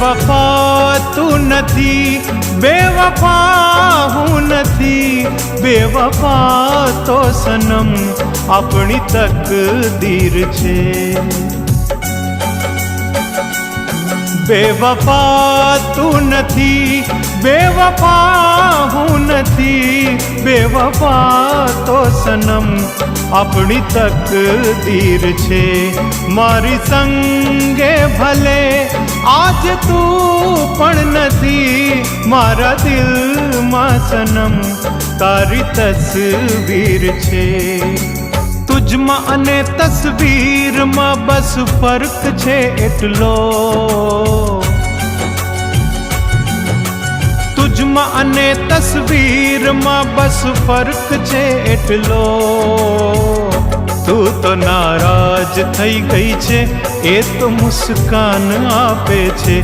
વફા તું નથી, બેવફા હું નથી, બેવફા તો સનમ આપણી તકદીર છે। બેવફા તું નથી, બેવફા હું નથી, બેવફા તો સનમ આપણી તકદીર છે। મારી સંગે ભલે આજ તું પણ નથી, મારા દિલમાં સનમ તારી તસવીર છે। તુજમાં અને તસવીરમાં બસ ફર્ક છે એટલો, તુજમાં અને તસવીરમાં બસ ફર્ક છે એટલો। તું તો નારાજ થઈ ગઈ છે, એ તો મુસ્કાન આપે છે।